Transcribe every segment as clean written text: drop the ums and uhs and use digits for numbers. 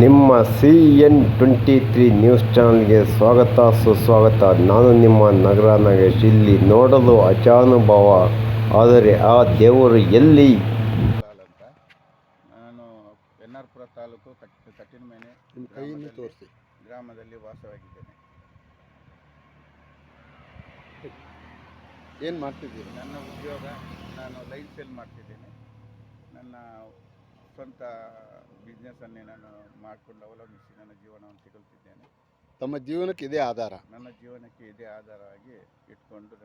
ನಿಮ್ಮ CN23 news ಚಾನಲ್ಗೆ ಸ್ವಾಗತ ಸುಸ್ವಾಗತ. ನಾನು ನಿಮ್ಮ ನಗರ ನಾಗೇಶ್. ಇಲ್ಲಿ ನೋಡಲು ಅಜಾನುಭಾವ, ಆದರೆ ಆ ದೇವರು ಎಲ್ಲಿ? ಅಂತ ನಾನು ಎನ್ನಾರ್ಪುರ ತಾಲೂಕು ಕಟ್ಟಿನಮೇನೆ ಗ್ರಾಮದಲ್ಲಿ ವಾಸವಾಗಿದ್ದೇನೆ. ಏನು ಮಾಡ್ತಿದ್ದೀರಿ? ನನ್ನ ಉದ್ಯೋಗ, ನಾನು ಲೈನ್ ಸೇಲ್ ಮಾಡ್ತಿದ್ದೇನೆ. ನನ್ನ ಸ್ವಂತ ಬಿಸ್ನೆಸ್ಸನ್ನೇ ನಾನು ಮಾಡಿಕೊಂಡು ಅವಲಂಬಿಸಿ ನನ್ನ ಜೀವನವನ್ನು ತೆಗೊಳ್ತಿದ್ದೇನೆ. ತಮ್ಮ ಜೀವನಕ್ಕೆ ಇದೇ ಆಧಾರ? ನನ್ನ ಜೀವನಕ್ಕೆ ಇದೇ ಆಧಾರವಾಗಿ ಇಟ್ಕೊಂಡು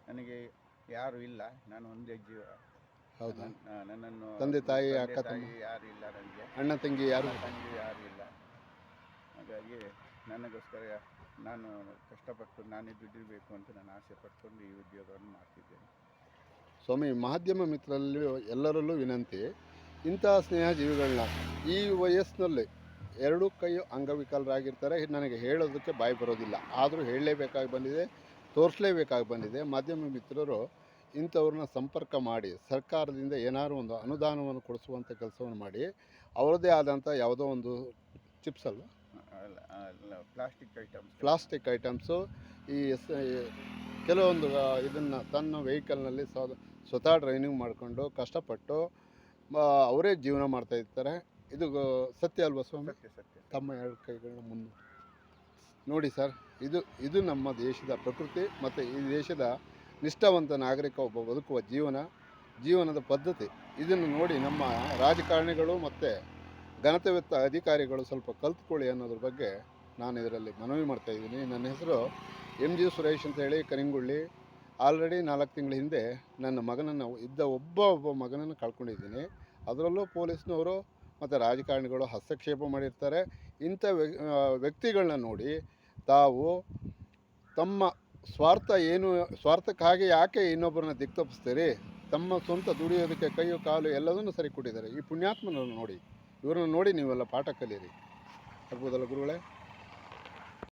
ನನಗೆ ಯಾರು ಇಲ್ಲ, ನಾನು ಒಂದೇ ಜೀವ. ಹೌದಾ? ನನ್ನನ್ನು ತಂದೆ ತಾಯಿ ಅಕ್ಕ ತಾಯಿ ಯಾರು ಇಲ್ಲ, ನನಗೆ ಅಣ್ಣ ತಂಗಿ ಯಾರು ಇಲ್ಲ. ಹಾಗಾಗಿ ನನಗೋಸ್ಕರ ನಾನು ಕಷ್ಟಪಟ್ಟು ನಾನೇ ದುಡಿಬೇಕು ಅಂತ ನಾನು ಆಸೆ ಪಟ್ಕೊಂಡು ಈ ಉದ್ಯೋಗವನ್ನು ಮಾಡ್ತಿದ್ದೇನೆ. ಸ್ವಾಮಿ, ಮಾಧ್ಯಮ ಮಿತ್ರರಲ್ಲಿ ಎಲ್ಲರಲ್ಲೂ ವಿನಂತಿ, ಇಂತಹ ಸ್ನೇಹಜೀವಿಗಳನ್ನ ಈ ವಯಸ್ಸಿನಲ್ಲಿ ಎರಡೂ ಕೈ ಅಂಗವಿಕಲರಾಗಿರ್ತಾರೆ. ನನಗೆ ಹೇಳೋದಕ್ಕೆ ಬಾಯಿ ಬರೋದಿಲ್ಲ, ಆದರೂ ಹೇಳಲೇಬೇಕಾಗಿ ಬಂದಿದೆ, ತೋರಿಸಲೇಬೇಕಾಗಿ ಬಂದಿದೆ. ಮಾಧ್ಯಮ ಮಿತ್ರರು ಇಂಥವ್ರನ್ನ ಸಂಪರ್ಕ ಮಾಡಿ ಸರ್ಕಾರದಿಂದ ಏನಾದರೂ ಒಂದು ಅನುದಾನವನ್ನು ಕೊಡಿಸುವಂಥ ಕೆಲಸವನ್ನು ಮಾಡಿ, ಅವರದೇ ಆದಂಥ ಯಾವುದೋ ಒಂದು ಚಿಪ್ಸ್ ಅಲ್ಲ ಪ್ಲಾಸ್ಟಿಕ್ ಐಟಮ್ಸು ಈ ಕೆಲವೊಂದು ಇದನ್ನು ತನ್ನ ವೆಹಿಕಲ್ನಲ್ಲಿ ಸ್ವತಃ ಡ್ರೈವಿಂಗ್ ಮಾಡಿಕೊಂಡು ಕಷ್ಟಪಟ್ಟು ಅವರೇ ಜೀವನ ಮಾಡ್ತಾ ಇರ್ತಾರೆ. ಇದು ಸತ್ಯ ಅಲ್ವಾ ಸ್ವಾಮಿ? ಸತ್ಯ. ತಮ್ಮ ಎರಡು ಕೈಗಳನ್ನ ಮುಂದೆ ನೋಡಿ ಸರ್, ಇದು ನಮ್ಮ ದೇಶದ ಪ್ರಕೃತಿ ಮತ್ತು ಈ ದೇಶದ ನಿಷ್ಠಾವಂತ ನಾಗರಿಕ ಒಬ್ಬ ಬದುಕುವ ಜೀವನದ ಪದ್ಧತಿ. ಇದನ್ನು ನೋಡಿ ನಮ್ಮ ರಾಜಕಾರಣಿಗಳು ಮತ್ತು ಘನತೆವೆತ್ತ ಅಧಿಕಾರಿಗಳು ಸ್ವಲ್ಪ ಕಲ್ತ್ಕೊಳ್ಳಿ ಅನ್ನೋದ್ರ ಬಗ್ಗೆ ನಾನು ಇದರಲ್ಲಿ ಮನವಿ ಮಾಡ್ತಾಯಿದ್ದೀನಿ. ನನ್ನ ಹೆಸರು MG ಸುರೇಶ್ ಅಂತ ಹೇಳಿ, ಕರಿಂಗುಳ್ಳಿ. ಆಲ್ರೆಡಿ 4 ತಿಂಗಳ ಹಿಂದೆ ನನ್ನ ಮಗನನ್ನು ಒಬ್ಬ ಮಗನನ್ನು ಕಳ್ಕೊಂಡಿದ್ದೀನಿ. ಅದರಲ್ಲೂ ಪೊಲೀಸ್ನವರು ಮತ್ತು ರಾಜಕಾರಣಿಗಳು ಹಸ್ತಕ್ಷೇಪ ಮಾಡಿರ್ತಾರೆ. ಇಂಥ ವ್ಯಕ್ತಿಗಳನ್ನ ನೋಡಿ ತಾವು ತಮ್ಮ ಸ್ವಾರ್ಥಕ್ಕಾಗಿ ಯಾಕೆ ಇನ್ನೊಬ್ಬರನ್ನ ದಿಕ್ತಪ್ಪಿಸ್ತೀರಿ? ತಮ್ಮ ಸ್ವಂತ ದುಡಿಯೋದಕ್ಕೆ ಕೈಯು ಕಾಲು ಎಲ್ಲದನ್ನು ಸರಿ ಕೊಟ್ಟಿದ್ದಾರೆ. ಈ ಪುಣ್ಯಾತ್ಮನನ್ನು ನೋಡಿ, ಇವರನ್ನು ನೋಡಿ ನೀವೆಲ್ಲ ಪಾಠ ಕಲೀರಿ. ಆಗ್ಬೋದಲ್ಲ ಗುರುಗಳೇ?